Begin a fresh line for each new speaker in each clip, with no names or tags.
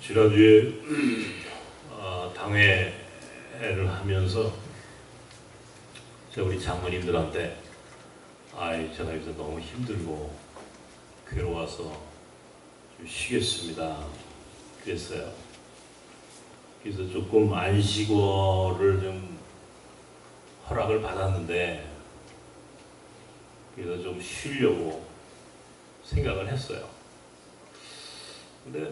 지난주에 당회를 하면서 제가 우리 장모님들한테 제가 여기서 너무 힘들고 괴로워서 좀 쉬겠습니다 그랬어요. 그래서 조금 안식어를 좀 허락을 받았는데 그래서 좀 쉬려고 생각을 했어요. 근데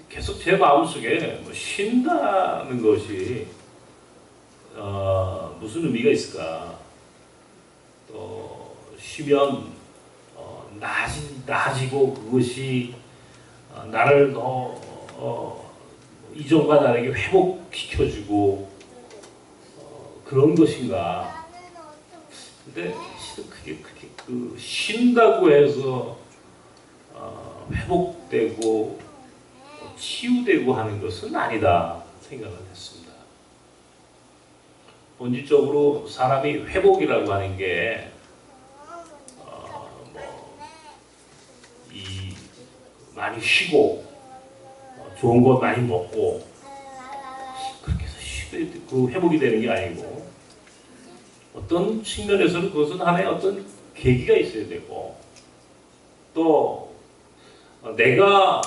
계속 제 마음속에 쉰다는 것이 무슨 의미가 있을까? 또 쉬면 나아지고 그것이 나를 더 이전과 다르게 회복시켜주고 그런 것인가? 근데 그게 그 쉰다고 해서 회복되고 치유되고 하는 것은 아니다 생각을 했습니다. 본질적으로 사람이 회복이라고 하는 게 많이 쉬고 좋은 것 많이 먹고 그렇게 해서 그 회복이 되는 게 아니고 어떤 측면에서는 그것은 하나의 어떤 계기가 있어야 되고 또 내가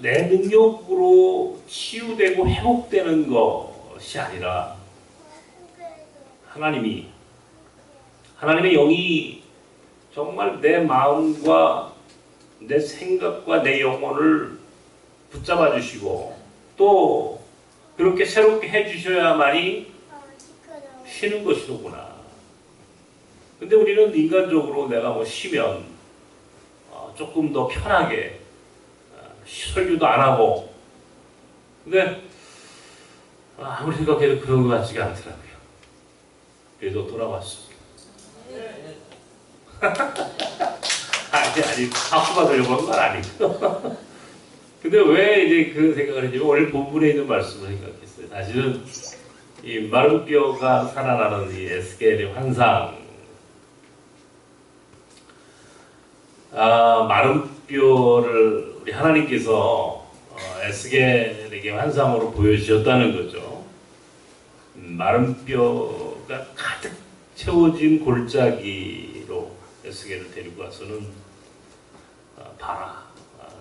내 능력으로 치유되고 회복되는 것이 아니라 하나님의 영이 정말 내 마음과 내 생각과 내 영혼을 붙잡아 주시고 또 그렇게 새롭게 해주셔야만이 쉬는 것이로구나. 근데 우리는 인간적으로 내가 쉬면 조금 더 편하게 설교도 안 하고 근데 아무리 생각해도 그런 것 같지가 않더라고요. 그래서 돌아왔습니다. 아니 박수 받으려고 한 건 아니고 근데 왜 이제 그런 생각을 했냐면 오늘 본문에 있는 말씀을 생각했어요. 사실은 이 마른 뼈가 살아나는 이 에스겔의 환상 마른 뼈를 우리 하나님께서 에스겔에게 환상으로 보여주셨다는 거죠. 마른 뼈가 가득 채워진 골짜기로 에스겔을 데리고 와서는 봐라.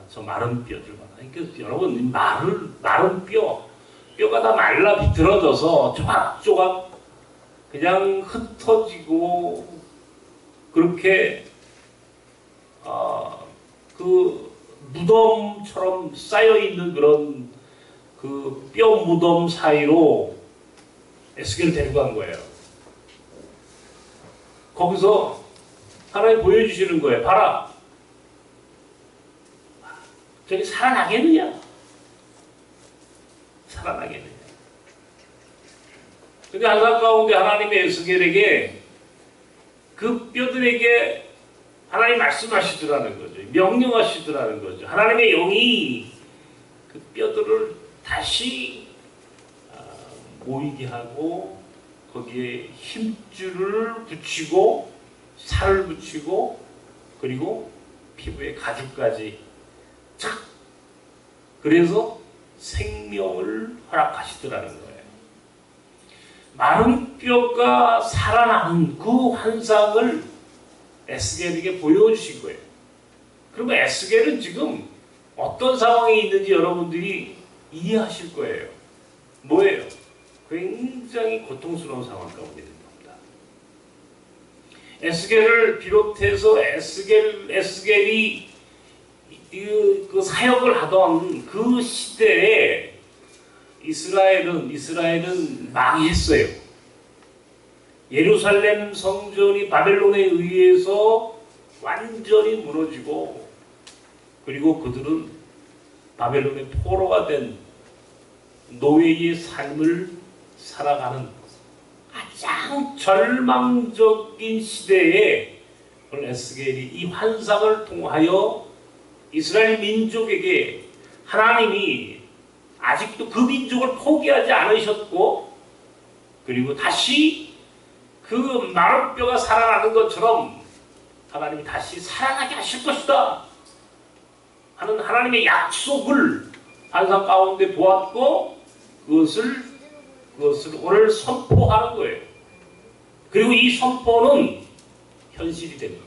저 마른 뼈들 봐라. 그러니까 여러분 마른 뼈가 다 말라 비틀어져서 조각조각 그냥 흩어지고 그렇게 그 무덤처럼 쌓여있는 그런 그 뼈 무덤 사이로 에스겔을 데리고 간 거예요. 거기서 하나님 보여주시는 거예요. 봐라. 저기 살아나겠느냐? 살아나겠느냐? 근데 항상 가운데 하나님의 에스겔에게 그 뼈들에게 하나님 말씀하시더라는 거죠. 명령하시더라는 거죠. 하나님의 영이 그 뼈들을 다시 모이게 하고 거기에 힘줄을 붙이고 살을 붙이고 그리고 피부에 가죽까지 착 그래서 생명을 허락하시더라는 거예요. 마른 뼈가 살아나는 그 환상을 에스겔에게 보여주신 거예요. 그러면 에스겔은 지금 어떤 상황에 있는지 여러분들이 이해하실 거예요. 뭐예요? 굉장히 고통스러운 상황 가운데 있는 겁니다. 에스겔을 비롯해서 에스겔이 그 사역을 하던 그 시대에 이스라엘은 망했어요. 예루살렘 성전이 바벨론에 의해서 완전히 무너지고 그리고 그들은 바벨론의 포로가 된 노예의 삶을 살아가는 가장 절망적인 시대에 에스겔이 이 환상을 통하여 이스라엘 민족에게 하나님이 아직도 그 민족을 포기하지 않으셨고 그리고 다시 그 마른 뼈가 살아나는 것처럼 하나님이 다시 살아나게 하실 것이다 하는 하나님의 약속을 환상 가운데 보았고 그것을 오늘 선포하는 거예요. 그리고 이 선포는 현실이 됩니다.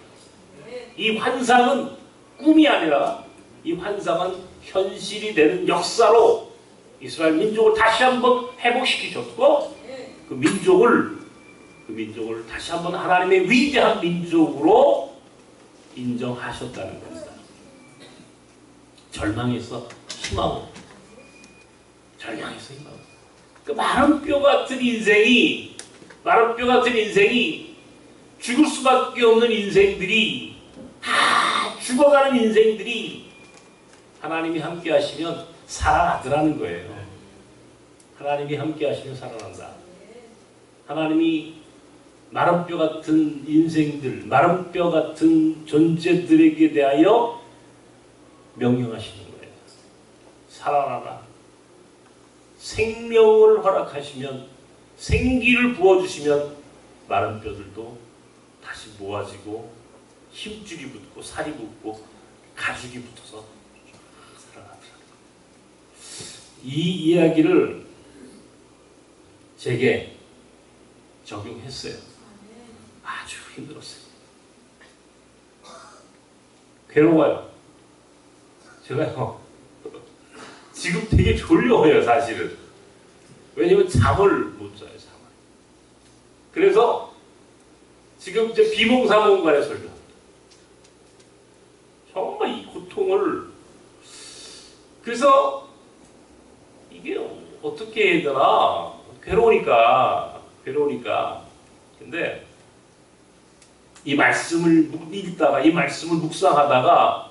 이 환상은 꿈이 아니라 이 환상은 현실이 되는 역사로 이스라엘 민족을 다시 한번 회복시키셨고 그 민족을 다시 한번 하나님의 위대한 민족으로 인정하셨다는 겁니다. 절망에서 희망으로, 절망에서 희망으로. 그 마른 뼈 같은 인생이 죽을 수밖에 없는 인생들이 다 죽어가는 인생들이 하나님이 함께 하시면 살아나더라는 거예요. 하나님이 함께 하시면 살아난다. 하나님이 마른 뼈 같은 인생들, 마른 뼈 같은 존재들에게 대하여 명령하시는 거예요. 살아나라. 생명을 허락하시면, 생기를 부어주시면 마른 뼈들도 다시 모아지고 힘줄이 붙고 살이 붙고 가죽이 붙어서 살아납니다. 이 이야기를 제게 적용했어요. 아주 힘들었어요. 괴로워요. 제가요 지금 되게 졸려요 사실은. 왜냐면 잠을 못 자요. 그래서 지금 이제 비몽사몽간에 설교합니다. 정말 이 고통을, 그래서 이게 어떻게 해야 되나, 괴로우니까. 근데 이 말씀을 읽다가, 이 말씀을 묵상하다가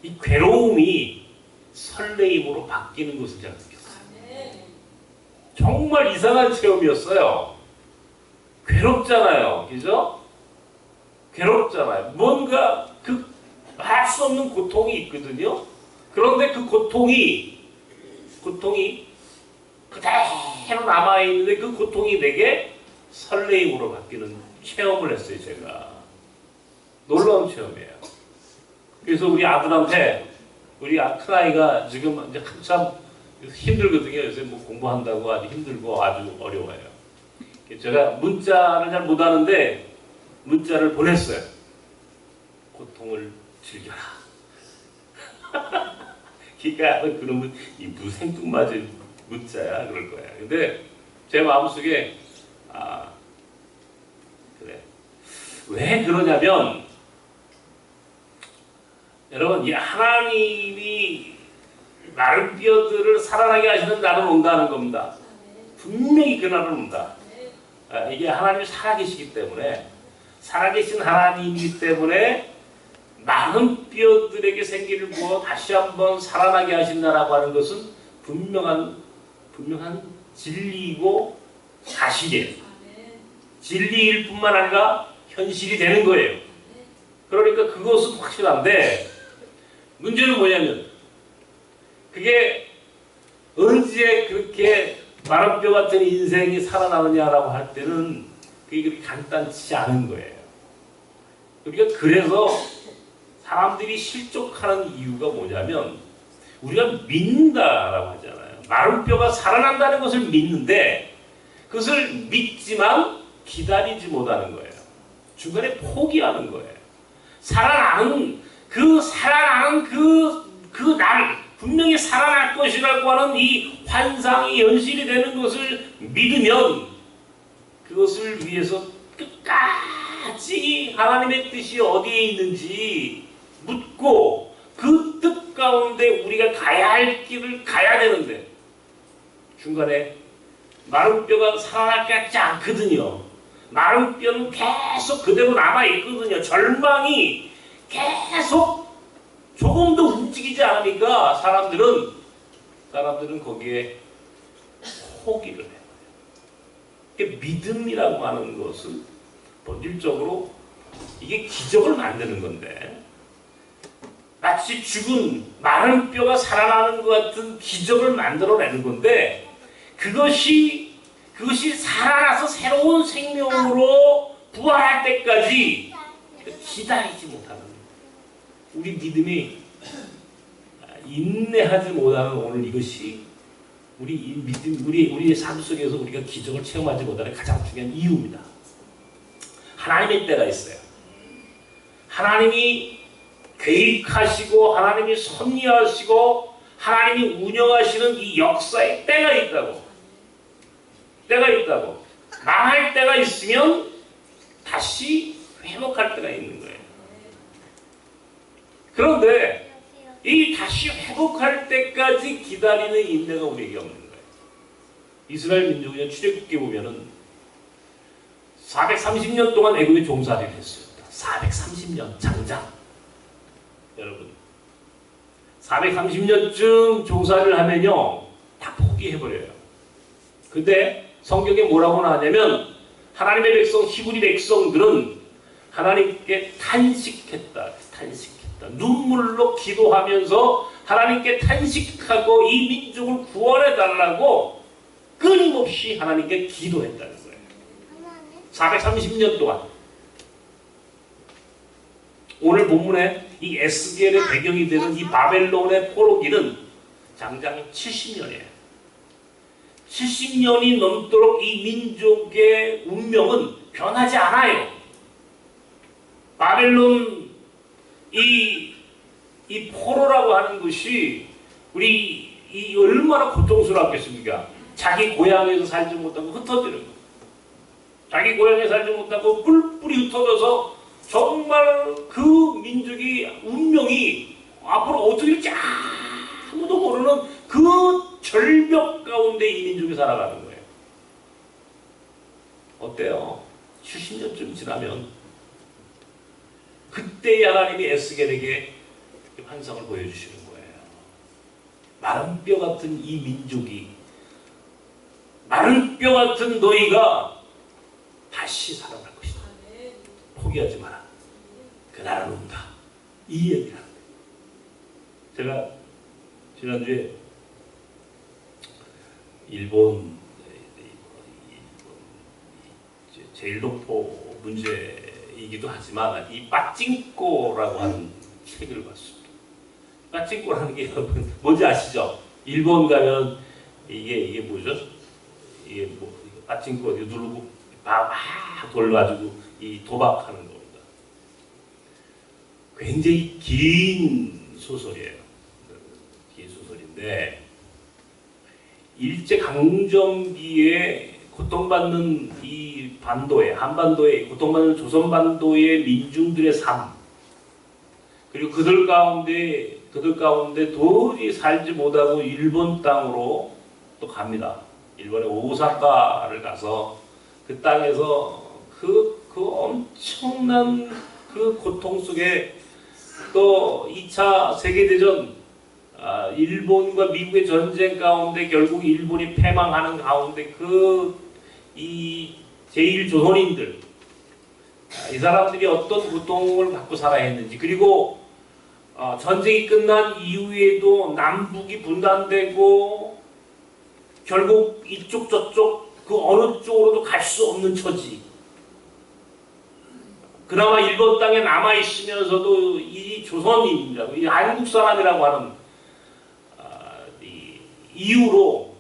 이 괴로움이 설레임으로 바뀌는 것을 제가 느꼈어요. 정말 이상한 체험이었어요. 괴롭잖아요. 그죠? 괴롭잖아요. 뭔가 할 수 없는 고통이 있거든요. 그런데 그 고통이 그대로 남아있는데 그 고통이 내게 설레임으로 바뀌는 체험을 했어요, 제가. 놀라운 체험이에요. 그래서 우리 아들한테, 우리 큰아이가 지금 이제 한참 힘들거든요. 요새 뭐 공부한다고 아주 힘들고 아주 어려워요. 제가 문자를 잘 못하는데 문자를 보냈어요. 고통을 즐겨라. 그러니까 그러면 이 무생뚱맞은 문자야 그럴 거야. 근데 제 마음속에 그래. 왜 그러냐면 여러분, 이 하나님이 마른 뼈들을 살아나게 하시는 날은 온다는 겁니다. 분명히 그 날은 온다. 이게 하나님이 살아계시기 때문에, 살아계신 하나님이기 때문에 마른 뼈들에게 생기를 부어 다시 한번 살아나게 하신다라고 하는 것은 분명한 진리이고 사실이에요. 진리일 뿐만 아니라 현실이 되는 거예요. 그러니까 그것은 확실한데, 문제는 뭐냐면 그게 언제 그렇게 마른 뼈 같은 인생이 살아나느냐라고 할 때는 그게 그렇게 간단치 않은 거예요. 그러니까 그래서 사람들이 실족하는 이유가 뭐냐면 우리가 믿는다라고 하잖아요. 마른 뼈가 살아난다는 것을 믿는데 그것을 믿지만 기다리지 못하는 거예요. 중간에 포기하는 거예요. 살아나는 그 날, 분명히 살아날 것이라고 하는 이 환상이 현실이 되는 것을 믿으면 그것을 위해서 끝까지 하나님의 뜻이 어디에 있는지 묻고 그 뜻 가운데 우리가 가야 할 길을 가야 되는데 중간에 마른 뼈가 살아날 것 같지 않거든요. 마른 뼈는 계속 그대로 남아있거든요. 절망이 계속 조금도 움직이지 않으니까 사람들은 거기에 포기를 해요. 믿음이라고 하는 것은 본질적으로 이게 기적을 만드는 건데 마치 죽은 마른 뼈가 살아나는 것 같은 기적을 만들어내는 건데 그것이 살아나서 새로운 생명으로 부활할 때까지 기다리지 못하는 우리 믿음이 인내하지 못하는 오늘 이것이 우리 믿음, 우리의 삶 속에서 우리가 기적을 체험하지 못하는 가장 중요한 이유입니다. 하나님의 때가 있어요. 하나님이 계획하시고 하나님이 섭리하시고 하나님이 운영하시는 이 역사의 때가 있다고. 때가 있다고. 망할 때가 있으면 다시 회복할 때가 있는 거예요. 그런데 이 다시 회복할 때까지 기다리는 인내가 우리에게 없는 거예요. 이스라엘 민족이 출애굽기에 보면은 430년 동안 애굽에 종살이를 했습니다. 430년 장장. 여러분 430년쯤 종살이를 하면요 다 포기해버려요. 근데 성경에 뭐라고 나왔냐면 하나님의 백성 히브리 백성들은 하나님께 탄식했다. 눈물로 기도하면서 하나님께 탄식하고 이 민족을 구원해달라고 끊임없이 하나님께 기도했다는 거예요. 430년 동안. 오늘 본문에 이 에스겔의 배경이 되는 이 바벨론의 포로기는 장장 70년이에요. 70년이 넘도록 이 민족의 운명은 변하지 않아요. 바벨론 이 포로라고 하는 것이 이 얼마나 고통스럽겠습니까? 자기 고향에서 살지 못하고 흩어지는 거. 자기 고향에 살지 못하고 뿔뿔이 흩어져서 정말 그 민족이 운명이 앞으로 어떻게 될지 아무도 모르는 그 절벽 가운데 이 민족이 살아가는 거예요. 어때요? 70년쯤 지나면 그때 하나님이 에스겔에게 환상을 보여주시는 거예요. 마른 뼈 같은 이 민족이, 마른 뼈 같은 너희가 다시 살아날 것이다. 포기하지 마라. 그날은 온다. 이 얘기를 합니다. 제가 지난주에 일본 제일동포 문제이기도 하지만 이 빠찡꼬라고 하는 책을 봤습니다. 빠찡꼬라는 게 여러분 뭔지 아시죠? 일본 가면 이게 뭐죠? 이게 뭐 빠찡꼬 누르고 막 돌가지고 이 도박하는 겁니다. 굉장히 긴 소설이에요. 긴 소설인데 일제 강점기에 고통받는 이 한반도에 고통받는 조선 반도의 민중들의 삶, 그리고 그들 가운데 도저히 살지 못하고 일본 땅으로 또 갑니다. 일본의 오사카를 가서 그 땅에서 그 엄청난 그 고통 속에 또 2차 세계대전 일본과 미국의 전쟁 가운데 결국 일본이 패망하는 가운데 이 제1조선인들 이 사람들이 어떤 고통을 받고 살아야 했는지, 그리고 전쟁이 끝난 이후에도 남북이 분단되고 결국 이쪽 저쪽 그 어느 쪽으로도 갈 수 없는 처지. 그나마 일본 땅에 남아 있으면서도 이 조선인이라고, 이 한국 사람이라고 하는 이유로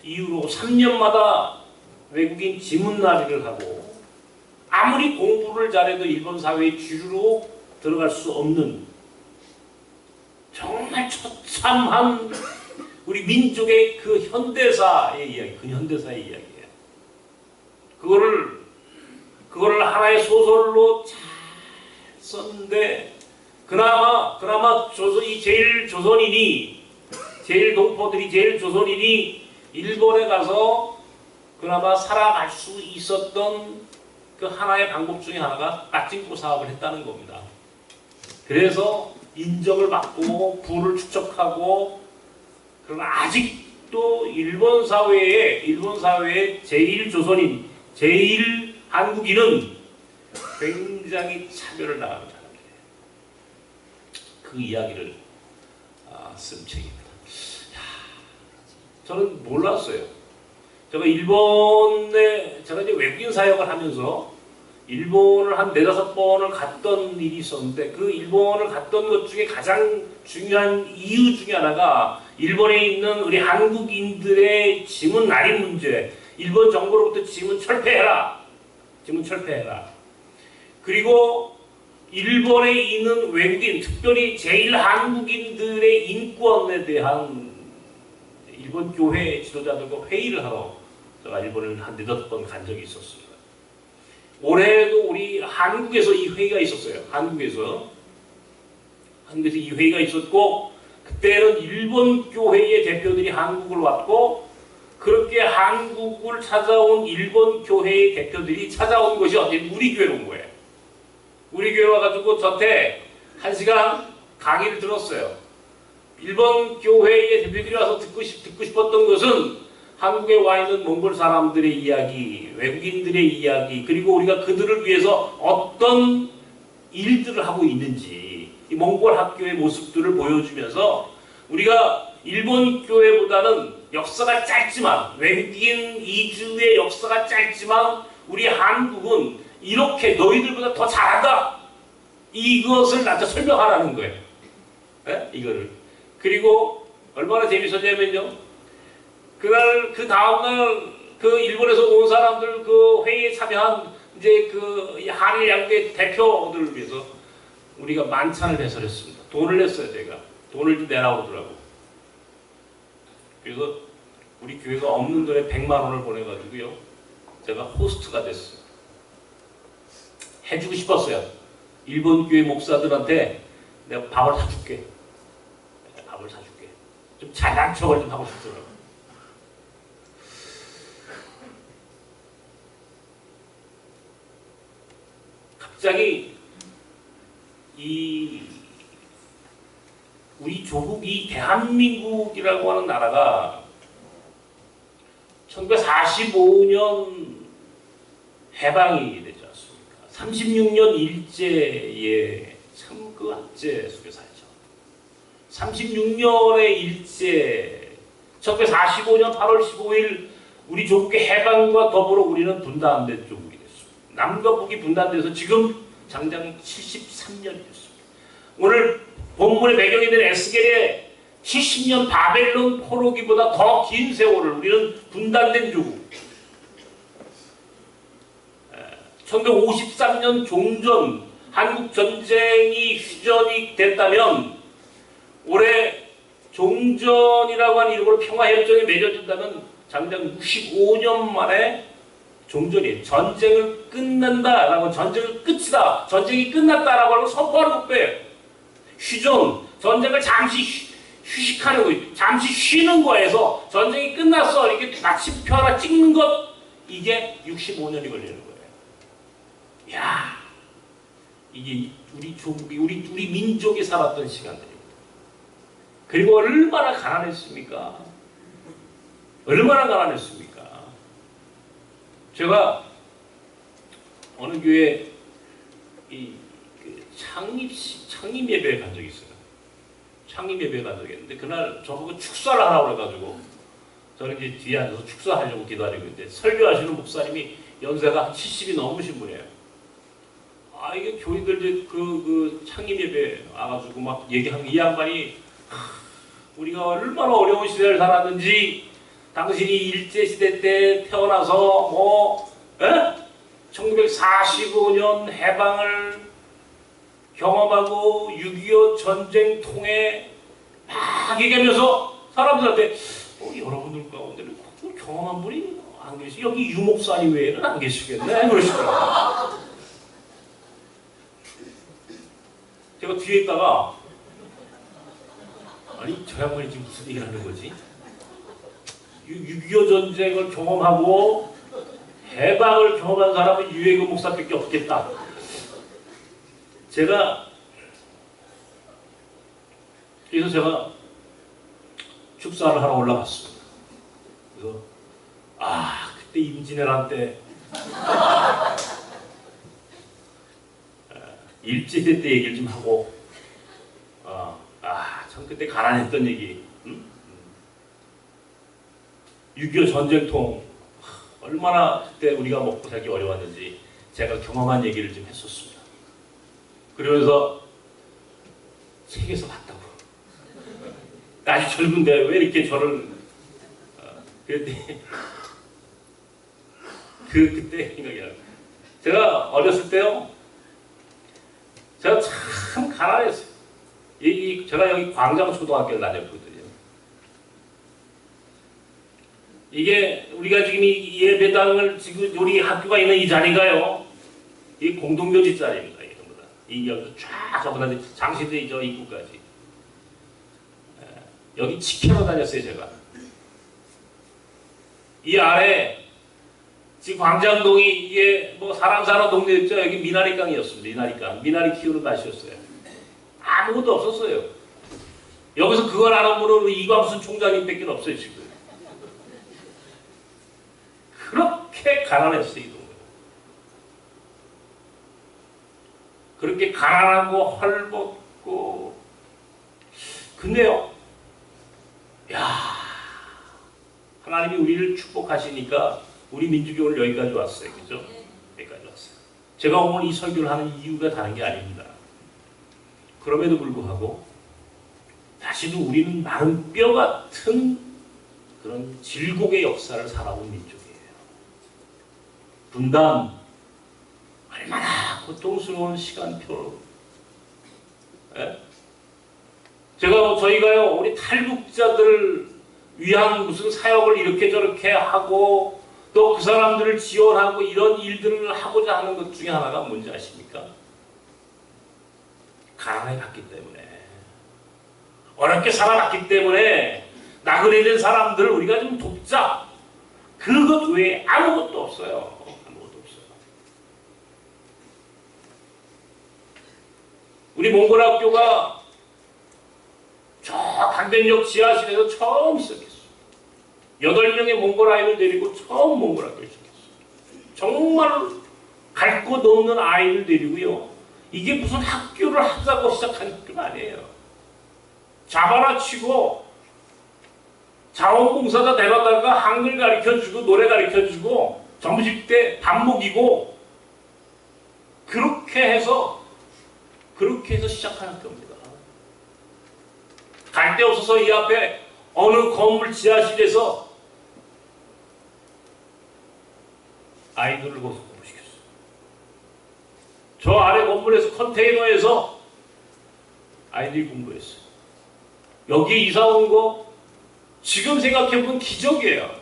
3년마다 외국인 지문나리를 하고 아무리 공부를 잘해도 일본 사회의 주류로 들어갈 수 없는 정말 처참한 우리 민족의 그 현대사의 이야기, 근현대사의 이야기예요. 그거를 하나의 소설로 잘 썼는데 그나마 이 제일 동포들이 제일 조선인이 일본에 가서 그나마 살아갈 수 있었던 그 하나의 방법 중에 하나가 빠찡꼬 사업을 했다는 겁니다. 그래서 인정을 받고 부를 축적하고, 그러나 아직도 일본 사회의 제1조선인, 제1한국인은 굉장히 차별을 당하는 사람들이에요. 그 이야기를 쓴 책입니다. 저는 몰랐어요. 제가 이제 외국인 사역을 하면서 일본을 한 4-5번을 갔던 일이 있었는데 그 일본을 갔던 것 중에 가장 중요한 이유 중에 하나가 일본에 있는 우리 한국인들의 지문 날인 문제. 일본 정부로부터 지문 철폐해라. 지문 철폐해라. 그리고 일본에 있는 외국인, 특별히 제일 한국인들의 인권에 대한 일본 교회 지도자들과 회의를 하러 제가 일본을 한 4-5번 간 적이 있었습니다. 올해도 우리 한국에서 이 회의가 있었어요. 한국에서 이 회의가 있었고 그때는 일본 교회의 대표들이 한국을 왔고 그렇게 한국을 찾아온 일본 교회의 대표들이 찾아온 것이 어디 우리 교회로 온 거예요. 우리 교회 와가지고 저한테 1시간 강의를 들었어요. 일본 교회의 대표들이 와서 듣고 싶었던 것은 한국에 와 있는 몽골 사람들의 이야기, 외국인들의 이야기, 그리고 우리가 그들을 위해서 어떤 일들을 하고 있는지 이 몽골 학교의 모습들을 보여주면서 우리가 일본 교회보다는 역사가 짧지만 외국인 이주의 역사가 짧지만 우리 한국은 이렇게 너희들보다 더 잘한다. 이것을 나한테 설명하라는 거예요. 네? 이거를. 그리고 얼마나 재밌었냐면요. 그날 그 다음날 그 일본에서 온 사람들 그 회의에 참여한 이제 그 한일 양국의 대표들을 위해서 우리가 만찬을 배설했습니다. 돈을 냈어요. 제가 돈을 좀 내라고 그러더라고. 그래서 우리 교회가 없는 돈에 100만 원을 보내가지고요. 제가 호스트가 됐어요. 해주고 싶었어요. 일본 교회 목사들한테 내가 밥을 사줄게. 밥을 사줄게. 좀 잘난 척을 좀 하고 싶더라고. 갑자기 우리 조국이 대한민국이라고 하는 나라가 1945년 해방이 되지 않습니까? 36년 일제의 참그 속에 살죠. 36년의 일제, 1945년 8월 15일 우리 조국의 해방과 더불어 우리는 분단된 조국이 됐습니다. 남과 북이 분단돼서 지금 장장 73년이 됐습니다. 오늘 본문의 배경이 된 에스겔의 70년 바벨론 포로기보다 더 긴 세월을 우리는 분단된 조국. 1953년 종전 한국전쟁이 휴전이 됐다면 올해 종전이라고 하는 이름으로 평화협정이 맺어진다면 장장 65년 만에 종전이에요. 전쟁을 끝낸다라고 전쟁을 끝이다. 전쟁이 끝났다라고 하고 선포하는 것도예요. 휴전, 전쟁을 잠시 휴식하는 거, 잠시 쉬는 거에서 전쟁이 끝났어 이렇게 마침표 하나 찍는 것 이게 65년이 걸리는 거예요. 야, 이게 우리 조국이 우리 민족이 살았던 시간들입니다. 그리고 얼마나 가난했습니까? 얼마나 가난했습니까? 제가 어느 교회 창립 예배에 간 적이 있어요. 창립 예배에 간 적이 있는데 그날 저보고 축사를 하라고 그래가지고 저는 이제 뒤에 앉아서 축사하려고 기다리고 있는데 설교하시는 목사님이 연세가 한 70이 넘으신 분이에요. 아 이게 교인들 이제 그 창립 예배 와가지고 막 얘기하는 이 양반이 우리가 얼마나 어려운 시대를 살았는지 당신이 일제시대 때 태어나서 1945년 해방을 경험하고 6.25 전쟁 통해 막 얘기하면서 사람들한테 여러분들 가운데는 경험한 분이 안 계시 여기 유 목사님 외에는 안 계시겠네 그러시더라고요. 제가 뒤에 있다가 아니 저 양반이 지금 무슨 얘기를 하는 거지? 6.25 전쟁을 경험하고 해방을 경험한 사람은 유해근 목사밖에 없겠다. 그래서 제가 축사를 하러 올라갔습니다. 그래서 그때 임진왜란 일제시대 때 얘기를 좀 하고 참 그때 가난했던 얘기 6.25 전쟁통 얼마나 그때 우리가 먹고 살기 어려웠는지 제가 경험한 얘기를 좀 했었습니다. 그러면서 책에서 봤다고. 아주 젊은데 왜 이렇게 저를 그랬더니 그때 생각이 나요. 제가 어렸을 때요. 제가 참 가난했어요. 제가 여기 광장초등학교를 다녔거든요. 이게 우리가 지금 이 예배당을 지금 우리 학교가 있는 이 자리가요. 이 공동묘지 자리입니다. 전부 다. 이 여기 쫙 전부 다 장시대 저 입구까지. 여기 지켜러 다녔어요 제가. 이 아래 지금 광장동이 이게 뭐 사람 사는 동네였죠. 여기 미나리깡이었습니다. 미나리 키우는 맛이었어요. 아무것도 없었어요. 여기서 그걸 알아보는 이광순 총장님밖에 없어요 지금. 그렇게 가난했어요 이 동네. 그렇게 가난하고 헐벗고. 근데요. 야, 하나님이 우리를 축복하시니까 우리 민족이 오늘 여기까지 왔어요. 그죠? 여기까지 왔어요. 제가 오늘 이 설교를 하는 이유가 다른 게 아닙니다. 그럼에도 불구하고 다시도 우리는 마른 뼈 같은 그런 질곡의 역사를 살아온 민족이에요. 분단, 얼마나 고통스러운 시간표로. 예? 저희가요, 우리 탈북자들을 위한 무슨 사역을 이렇게 저렇게 하고 또 그 사람들을 지원하고 이런 일들을 하고자 하는 것 중에 하나가 뭔지 아십니까? 가난해 갔기 때문에. 어렵게 살아났기 때문에 나그네된 사람들을 우리가 좀 돕자. 그것 외에 아무것도 없어요. 아무것도 없어요. 우리 몽골학교가 저 강변역 지하실에서 처음 시작했어요. 8명의 몽골 아이를 데리고 처음 몽골 학교를 시작했어요. 정말 갈 곳 없는 아이를 데리고요. 이게 무슨 학교를 하자고 시작한 학교가 아니에요. 자바라 치고 자원봉사자 데려다가 한글 가르쳐주고 노래 가르쳐주고 점심 때 밥 먹이고 그렇게 해서 시작한 학교입니다. 갈 데 없어서 이 앞에 어느 건물 지하실에서 아이들을 거기서 공부시켰어요. 저 아래 건물에서 컨테이너에서 아이들이 공부했어요. 여기에 이사 온 거 지금 생각해보면 기적이에요.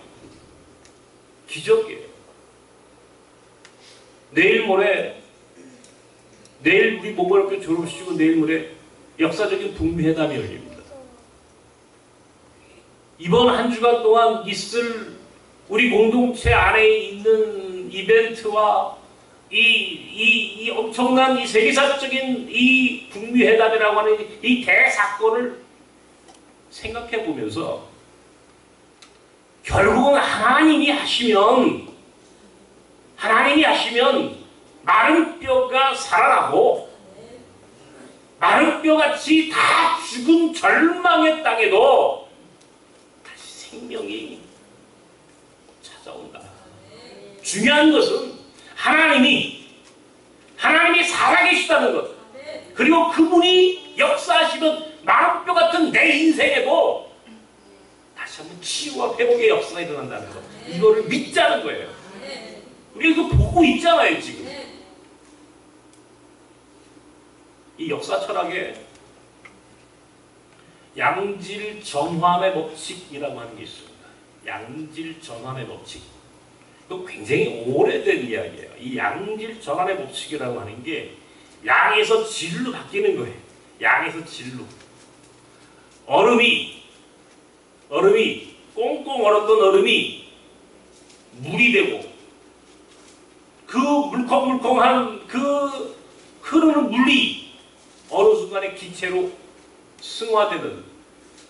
기적이에요. 내일 우리 몽골학교 졸업시키고 내일 모레 역사적인 북미 회담이 열립니다. 이번 한 주간 동안 있을 우리 공동체 안에 있는 이벤트와 이 엄청난 이 세계사적인 이 북미 회담이라고 하는 이 대사건을 생각해 보면서 결국은 하나님이 하시면 마른 뼈가 살아나고 마른 뼈같이 다 죽은 절망의 땅에도 다시 생명이 찾아온다. 중요한 것은 하나님이 살아계시다는 것. 그리고 그분이 역사하시면 마른 뼈 같은 내 인생에도 다시 한번 치유와 회복의 역사가 일어난다는 것. 이거를 믿자는 거예요. 우리 이거 보고 있잖아요 지금. 이 역사 철학에 양질 전환의 법칙이라고 하는 게 있습니다. 양질 전환의 법칙. 이거 굉장히 오래된 이야기예요. 이 양질 전환의 법칙이라고 하는 게 양에서 질로 바뀌는 거예요. 양에서 질로. 얼음이 꽁꽁 얼었던 얼음이 물이 되고 그 물컹물컹한 그 흐르는 물이 어느 순간에 기체로 승화되는,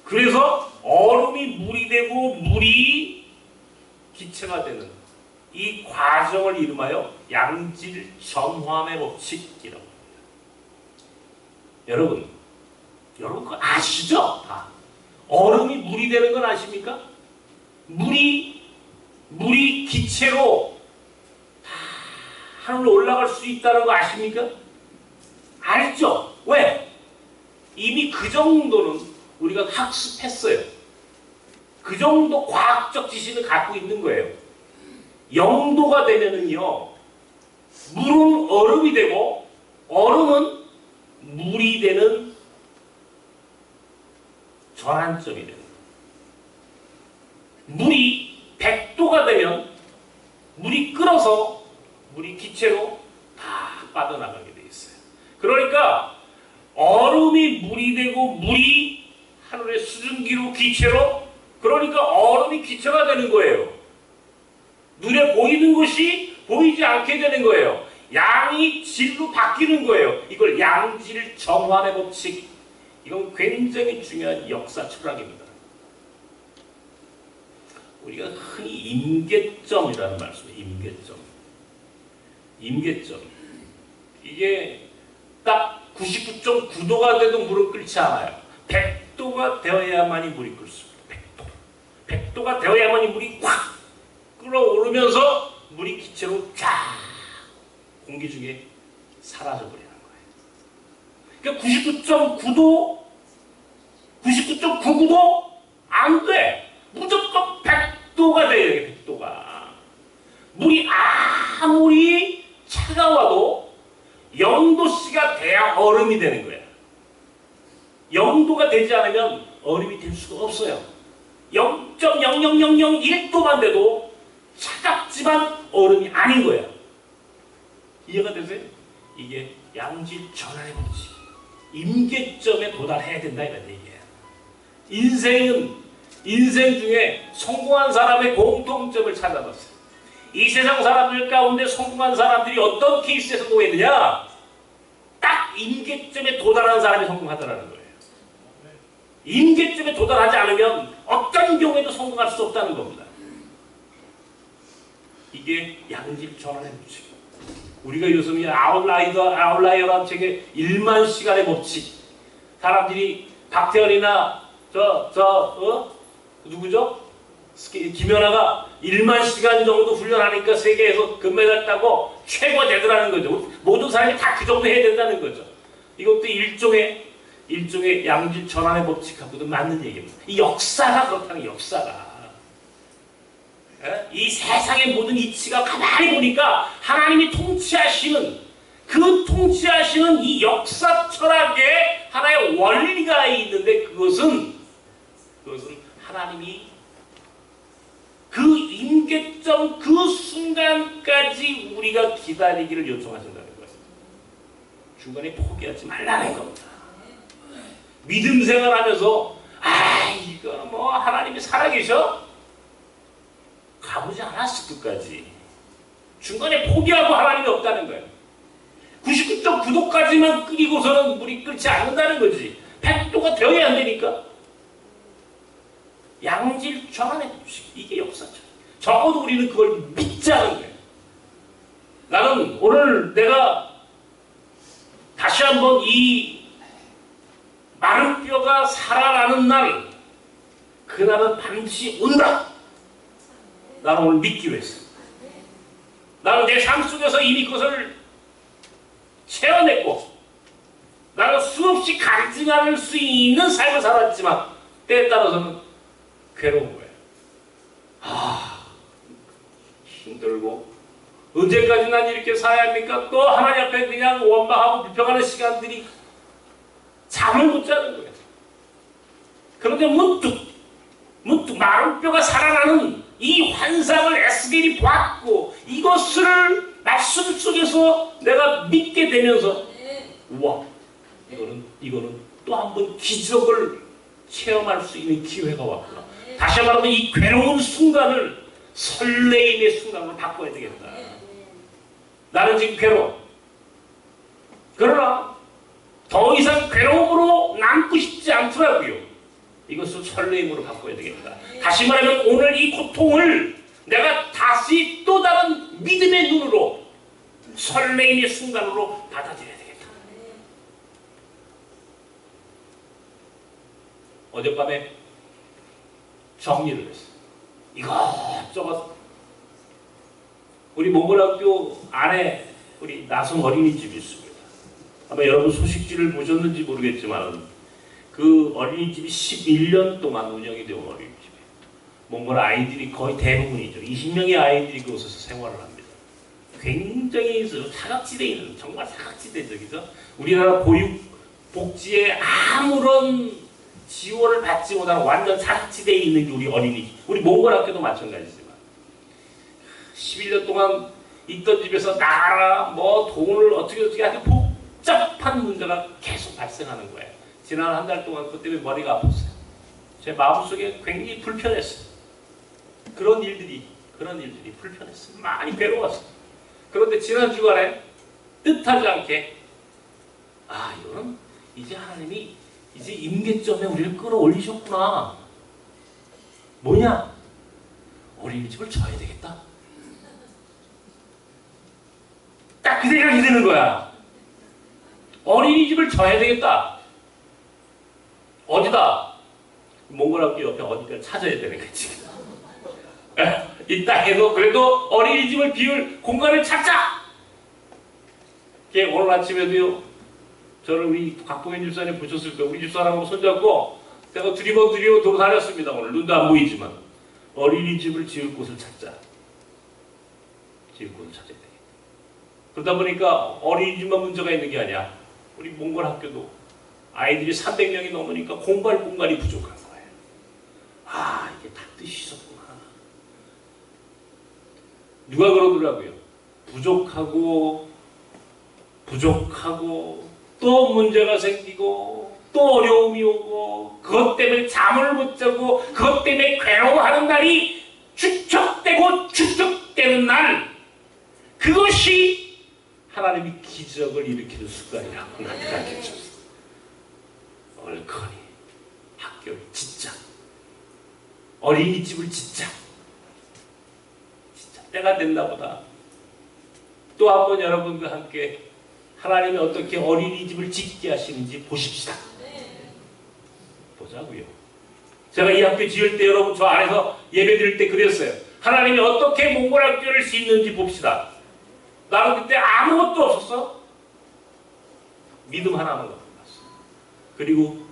그래서 얼음이 물이 되고 물이 기체가 되는 이 과정을 이름하여 양질 전환의 법칙이라고 합니다. 여러분 그거 아시죠? 다. 얼음이 물이 되는 건 아십니까? 물이 기체로 다 하늘로 올라갈 수 있다는 거 아십니까? 알죠? 왜? 이미 그 정도는 우리가 학습했어요. 그 정도 과학적 지식을 갖고 있는 거예요. 영도가 되면은요, 물은 얼음이 되고 얼음은 물이 되는 전환점이 되는 거예요. 물이 100도가 되면 물이 끓어서 물이 기체로 다 빠져나가게 돼 있어요. 그러니까 얼음이 물이 되고 물이 하늘의 수증기로 기체로, 그러니까 얼음이 기체가 되는 거예요. 눈에 보이는 것이 보이지 않게 되는 거예요. 양이 질로 바뀌는 거예요. 이걸 양질 정환의 법칙. 이건 굉장히 중요한 역사 철학입니다. 우리가 흔히 임계점이라는 말씀이에요. 임계점. 임계점. 이게 딱 99.9도가 돼도 물을 끓지 않아요. 100도가 되어야만이 물이 끓습니다. 100도. 100도가 되어야만이 물이 확 끓어오르면서 물이 기체로 쫙 공기 중에 사라져버리는 거예요. 그러니까 99.9도, 99.99도 안 돼. 무조건 100도가 돼야 돼. 100도가. 물이 아무리 차가워도 0도씨가 돼야 얼음이 되는 거야. 0도가 되지 않으면 얼음이 될 수가 없어요. 0.00001도만 돼도 차갑지만 얼음이 아닌 거야. 이해가 되세요? 이게 양질 전환의 법칙. 임계점에 도달해야 된다 이런 얘기예요. 인생 중에 성공한 사람의 공통점을 찾아봤어요. 이 세상 사람들 가운데 성공한 사람들이 어떤 케이스에 성공했느냐? 딱 임계점에 도달한 사람이 성공하더라는 거예요. 임계점에 도달하지 않으면 어떤 경우에도 성공할 수 없다는 겁니다. 이게 양질 전환의 법칙. 우리가 요즘 아웃라이어라는 책에 1만 시간의 법칙. 사람들이 박태환이나 누구죠? 김연아가 1만 시간 정도 훈련하니까 세계에서 금메달 따고 최고가 되더라는 거죠. 모든 사람이 다 그 정도 해야 된다는 거죠. 이것도 일종의 양질 전환의 법칙하고도 맞는 얘기입니다. 이 역사가 그렇다는 역사가. 이 세상의 모든 이치가 가만히 보니까 하나님이 통치하시는 이 역사 철학에 하나의 원리가 있는데 그것은 하나님이 그 임계점 그 순간까지 우리가 기다리기를 요청하신다는 거예요. 중간에 포기하지 말라는 겁니다. 믿음 생활하면서 이거 뭐 하나님이 살아계셔? 가보지 않았을 끝까지. 중간에 포기하고 하나님이 없다는 거예요. 99.9도까지만 끓이고서는 물이 끓지 않는다는 거지. 100도가 되어야 안 되니까. 양질 전환의 법칙. 이게 역사죠. 적어도 우리는 그걸 믿자는 거예요. 나는 오늘 내가 다시 한번 이 마른 뼈가 살아나는 날, 그날은 반드시 온다. 나는 오늘 믿기로 했어. 나는 내 삶 속에서 이미 그것을 채워냈고, 나는 수없이 간증할 수 있는 삶을 살았지만 때에 따라서는 괴로운 거예요. 힘들고 언제까지 난 이렇게 살아야 합니까? 또 하나님 앞에 그냥 원망하고 불평하는 시간들이 잠을 못 자는 거예요. 그런데 문득 마른 뼈가 살아나는 이 환상을 에스겔이 봤고 이것을 말씀 속에서 내가 믿게 되면서 우와, 이거는 또 한 번 기적을 체험할 수 있는 기회가 왔구나. 다시 말하면 이 괴로운 순간을 설레임의 순간으로 바꿔야 되겠다. 나는 지금 괴로워. 그러나 더 이상 괴로움으로 남고 싶지 않더라고요. 이것을 설레임으로 바꿔야 되겠다. 다시 말하면 오늘 이 고통을 내가 다시 또 다른 믿음의 눈으로 설레임의 순간으로 받아들여야 되겠다. 어젯밤에 정리를 했어요. 이것저것 우리 몽골학교 안에 우리 나성 어린이집이 있습니다. 아마 여러분 소식지를 보셨는지 모르겠지만 그 어린이집이 11년 동안 운영이 되어 온 어린이집이에요. 몽골 아이들이 거의 대부분이죠. 20명의 아이들이 그곳에서 생활을 합니다. 굉장히 사각지대에 있는, 정말 사각지대죠. 그죠? 우리나라 보육 복지에 아무런 지원을 받지 못하는 완전 사각지대에 있는 게 우리 어린이집. 우리 몽골 학교도 마찬가지지만 11년 동안 있던 집에서 나라 뭐 돈을 어떻게 아주 복잡한 문제가 계속 발생하는 거예요. 지난 한 달 동안 그것 때문에 머리가 아팠어요. 제 마음속에 굉장히 불편했어요. 그런 일들이 불편했어요. 많이 괴로웠어요. 그런데 지난 주간에 뜻하지 않게 이거는 이제 하나님이 이제 임계점에 우리를 끌어올리셨구나. 뭐냐? 어린이집을 져야 되겠다. 딱 그 생각이 드는 거야. 어린이집을 져야 되겠다. 어디다? 몽골 학교 옆에 어디까를 찾아야 되는 거지. 이 땅에도 그래도 어린이집을 비울 공간을 찾자. 오늘 아침에도요. 저를 우리 박봉현 집사님 보셨을 때 우리 집사람하고 손잡고 제가 두리번 돌아다녔습니다. 오늘 눈도 안 보이지만 어린이집을 지을 곳을 찾자. 지을 곳을 찾아야 되겠다. 그러다 보니까 어린이집만 문제가 있는 게 아니야. 우리 몽골 학교도 아이들이 300명이 넘으니까 공부할 공간이 부족한 거예요. 이게 다 뜻이 있었구나. 누가 그러더라고요. 부족하고 또 문제가 생기고 또 어려움이 오고 그것 때문에 잠을 못 자고 그것 때문에 괴로워하는 날이 축적되는 날, 그것이 하나님이 기적을 일으키는 습관이라고 나한테 가르쳐줬어. 얼커니 학교를 짓자. 어린이집을 짓자. 진짜 때가 됐나 보다. 또 한 번 여러분과 함께 하나님이 어떻게 어린이집을 짓게 하시는지 보십시다. 보자고요. 제가 이 학교 지을 때 여러분 저 안에서 예배 드릴 때 그랬어요. 하나님이 어떻게 몽골 학교를 짓는지 봅시다. 나는 그때 아무것도 없었어. 믿음 하나만 갖고 갔어. 그리고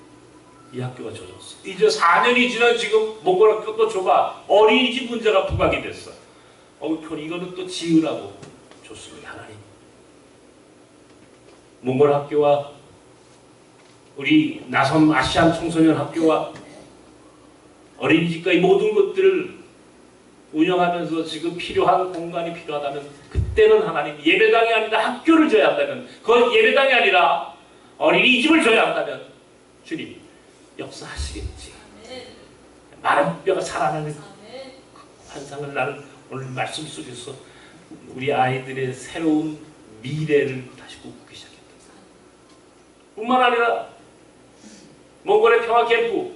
이 학교가 져졌어. 이제 4년이 지난 지금 몽골 학교 또 좁아. 어린이집 문제가 부각이 됐어. 이거는 또 지으라고 좋습니다. 하나님. 몽골 학교와 우리 나섬 아시안 청소년 학교와 어린이집과 이 모든 것들을 운영하면서 지금 필요한 공간이 필요하다면 그때는 하나님 예배당이 아니라 학교를 줘야 한다면, 그건 예배당이 아니라 어린이집을 줘야 한다면 주님 역사하시겠지. 마른 뼈가 살아나는 환상을 나는 오늘 말씀 속에서 우리 아이들의 새로운 미래를 다시 꿈꾸기 시작했다. 뿐만 아니라 몽골의 평화 캠프,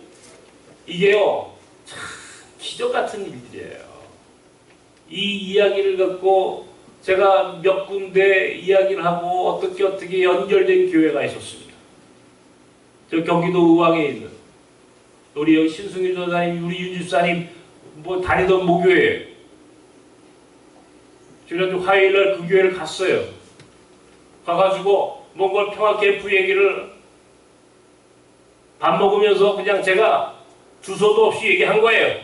이게요 참 기적 같은 일들이에요. 이 이야기를 갖고 제가 몇 군데 이야기를 하고 어떻게 연결된 교회가 있었습니다. 저 경기도 의왕에 있는 우리 여기 신승윤 전사님, 우리 윤 집사님 다니던 모교회예요. 지난주 화요일날 그 교회를 갔어요. 가가지고 몽골 평화 캠프 얘기를 밥 먹으면서 그냥 제가 주소도 없이 얘기한 거예요.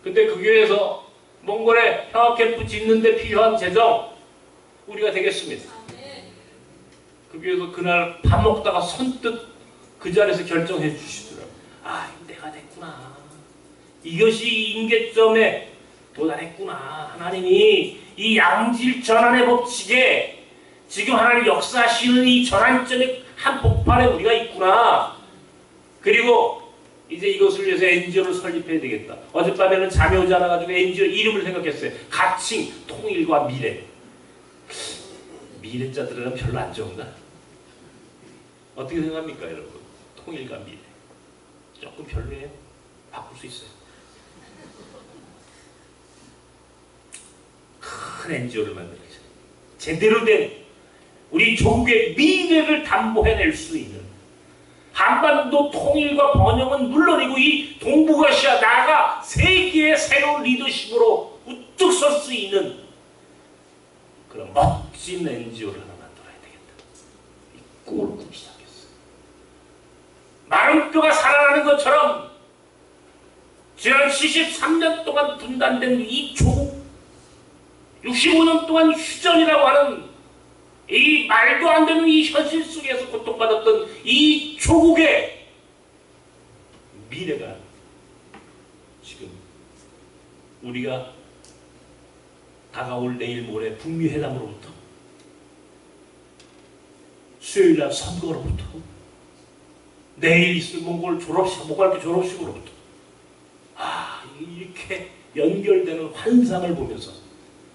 근데 그 교회에서 몽골에 평화 캠프 짓는 데 필요한 재정 우리가 되겠습니다. 그 교회에서 그날 밥 먹다가 선뜻 그 자리에서 결정해 주시더라고요. 내가 됐구나. 이것이 임계점에 도달했구나. 하나님이 이 양질 전환의 법칙에 지금 하나님 역사하시는 이 전환점의 한 폭발에 우리가 있구나. 그리고 이제 이것을 위해서 NGO를 설립해야 되겠다. 어젯밤에는 잠이 오지 않아가지고 NGO 이름을 생각했어요. 가칭, 통일과 미래. 미래자들은 별로 안 좋은가? 어떻게 생각합니까, 여러분? 통일과 미래. 조금 별로예요? 바꿀 수 있어요. 큰 NGO를 만들어야죠. 제대로 된 우리 조국의 미래를 담보해낼 수 있는, 한반도 통일과 번영은 물론이고 이 동북아시아 나아가 세계의 새로운 리더십으로 우뚝 설 수 있는 그런 멋진 NGO를 하나 만들어야 되겠다. 이 꿈을 꾸기 시작했어요. 마른 뼈가 살아나는 것처럼 지난 73년 동안 분단된 이 조국, 65년 동안 휴전이라고 하는 이 말도 안 되는 이 현실 속에서 고통받았던 이 조국의 미래가 지금 우리가 다가올 내일 모레 북미 회담으로부터 수요일날 선거로부터 내일 있을 몽골 졸업식, 몽골학교 졸업식으로부터 이렇게 연결되는 환상을 보면서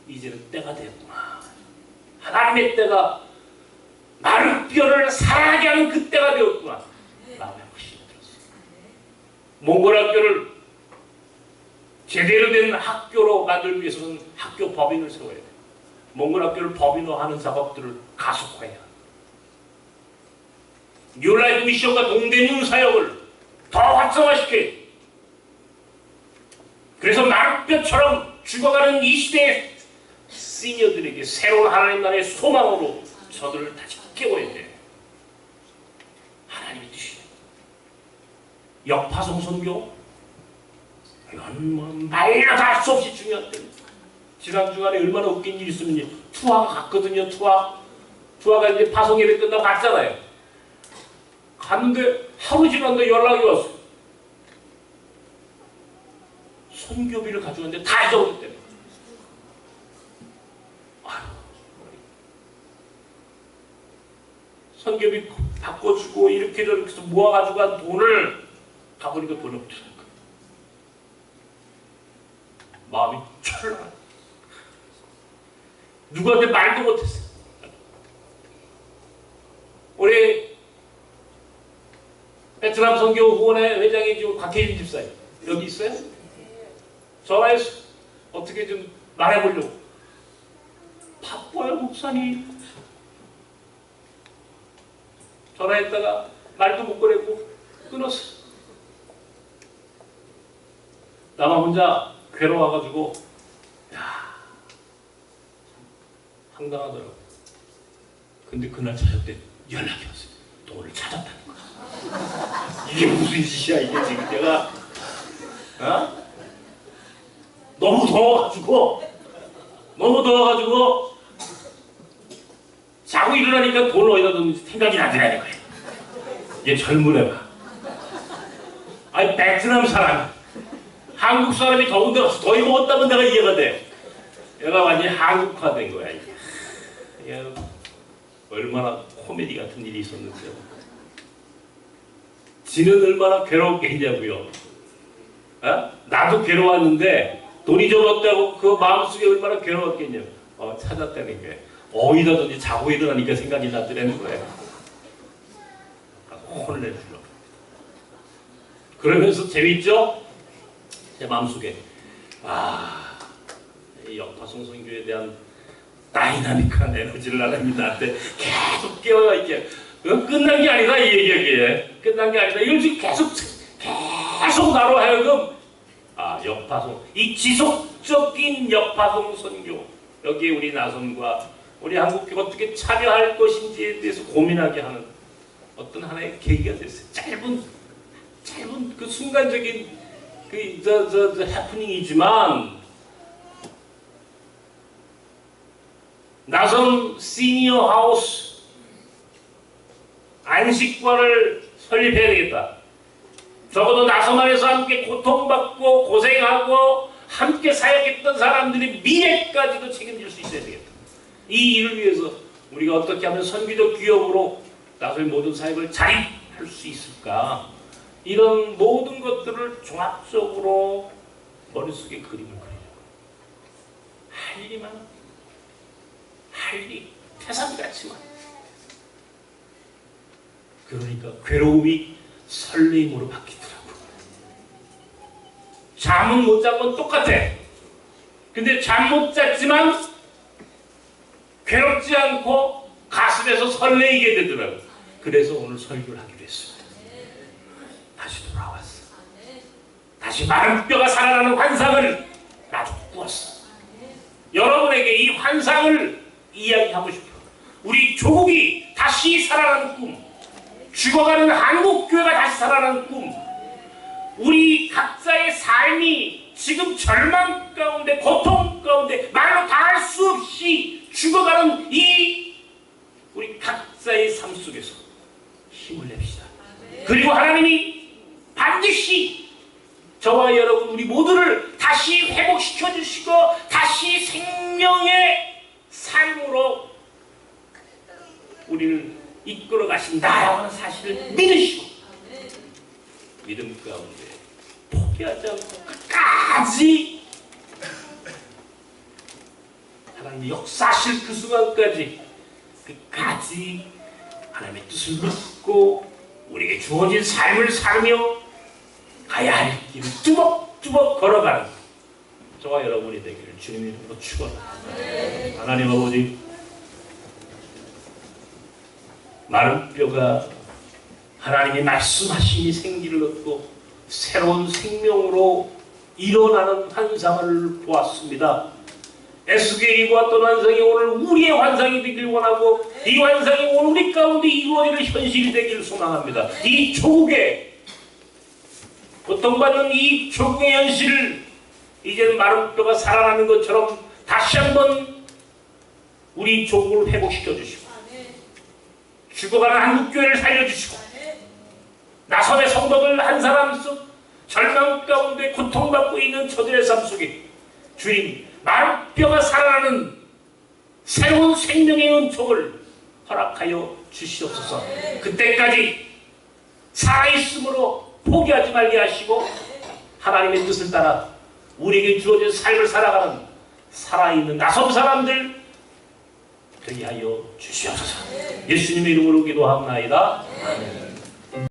이제는 때가 되었구나. 하나님의 때가 마른 뼈를 살아나게 하는 그 때가 되었구나. 마음에 확신이 들었어요. 몽골학교를 제대로 된 학교로 만들기 위해서는 학교 법인을 세워야 돼요. 몽골학교를 법인화하는 작업들을 가속화해야 해요. 뉴라이프 미션과 동대문 사역을 더 활성화시켜야 해요. 그래서 마른 뼈처럼 죽어가는 이 시대의 시니어들에게 새로운 하나님 나라의 소망으로 저들을 다시 깨워야 돼. 하나님의 뜻이에요. 역파송 선교, 이건 뭐 말로 다 할 수 없이 중요한 때입니다. 지난 주간에 얼마나 웃긴 일이 있으면 투하가 갔거든요. 투하가 이제 파송 예배 끝나고 갔잖아요. 갔는데 하루 지났는데 연락이 왔어요. 선교비를 가져왔는데 다 잊어버렸대요. 선교비 바꿔주고 이렇게 저렇게 해서 모아가지고 한 돈을 가보니까 돈이 없더라고요. 마음이 철렁해. 누구한테 말도 못했어요. 우리 베트남 선교 후원회 회장이 지금 곽혜진 집사예요. 여기 있어요? 전화해서 어떻게 좀 말해보려고. 바빠요, 목사님. 전화했다가 말도 못 꺼내고 끊었어. 나만 혼자 괴로워가지고 야, 황당하더라고. 근데 그날 저녁 때 연락이 왔어요. 돈을 찾았다는 거야. 이게 무슨 짓이야 이게 지금 내가 너무 더워가지고 자고 일어나니까 돈을 어디다 뒀는지 생각이 나더라는 거예요. 얘 젊은 애가. 아니 베트남 사람, 한국 사람이 더운데 더위 먹었다면 내가 이해가 돼. 얘가 완전히 한국화된 거야. 이게 얼마나 코미디 같은 일이 있었는데요. 지는 얼마나 괴롭게 했냐고요. 나도 괴로웠는데 돈이 좀 없다고 그 마음속에 얼마나 괴로웠겠냐고. 찾았다는 게 어디다든지 자고 일어나니까 생각이 나더라는 거예요. 혼을 내주려고. 그러면서 재밌죠? 제 마음속에 이 역파송 선교에 대한 다이나믹한 에너지를 하나님이 나한테 계속 깨워야 이게 끝난 게 아니다 이 얘기야. 끝난 게 아니다. 이걸 지금 계속 나로 하여금 역파송, 이 지속적인 역파송 선교, 여기에 우리 나선과 우리 한국교가 어떻게 참여할 것인지에 대해서 고민하게 하는 어떤 하나의 계기가 됐어요. 짧은 그 순간적인 그 해프닝이지만 나선 시니어 하우스 안식과를 설립해야 되겠다. 적어도 나선 안에서 함께 고통받고 고생하고 함께 사역했던 사람들이 미래까지도 책임질 수 있어야 되겠다. 이 일을 위해서 우리가 어떻게 하면 선교적 기업으로 나선의 모든 사역을 자립할 수 있을까? 이런 모든 것들을 종합적으로 머릿속에 그림을 그리려고. 할 일이만 할 일이 태산 같지만 그러니까 괴로움이 설레임으로 바뀌더라고. 잠은 못 잔 건 똑같아. 근데 잠 못 잤지만 괴롭지 않고 가슴에서 설레이게 되더라고. 그래서 오늘 설교를 하기로 했습니다. 다시 돌아왔어. 다시 마른 뼈가 살아나는 환상을 나도 꾸었어. 여러분에게 이 환상을 이야기하고 싶어요. 우리 조국이 다시 살아나는 꿈, 죽어가는 한국교회가 다시 살아나는 꿈, 우리 각자의 삶이 지금 절망 가운데, 고통 가운데, 말로 다 할 수 없이 죽어가는 이 우리 각자의 삶 속에서 힘을 냅시다. 그리고 하나님이 반드시 저와 여러분 우리 모두를 다시 회복시켜 주시고 다시 생명의 삶으로 우리를 이끌어 가신다라고 하는 사실을 믿으시고 믿음 가운데 포기하지 않고 끝까지 하나님이 역사하실 그 순간까지 끝까지 하나님의 뜻을 묻고 우리에게 주어진 삶을 살며 가야 할 길을 뚜벅뚜벅 걸어가는 저와 여러분이 되기를 주님의 이름으로 축원합니다. 하나님 아버지, 마른 뼈가 하나님이 말씀하시니 생기를 얻고 새로운 생명으로 일어나는 환상을 보았습니다. 에스겔이 보았던 환상이 오늘 우리의 환상이 되길 원하고 이 환상이 오늘 우리 가운데 이루어지는 현실이 되기를 소망합니다. 이 조국의 고통받는 이 조국의 현실을 이제는 마른 뼈가 살아나는 것처럼 다시 한번 우리 조국을 회복시켜 주시고 죽어가는 한국교회를 살려주시고 나선의 성도들 한 사람 씩 절망 가운데 고통받고 있는 저들의 삶 속에 주님 마른 뼈가 살아나는 새로운 생명의 은총을 허락하여 주시옵소서. 그때까지 살아있음으로 포기하지 말게 하시고 하나님의 뜻을 따라 우리에게 주어진 삶을 살아가는 살아있는 나선 사람들 되게 하여 주시옵소서. 예수님의 이름으로 기도합나이다. 아멘.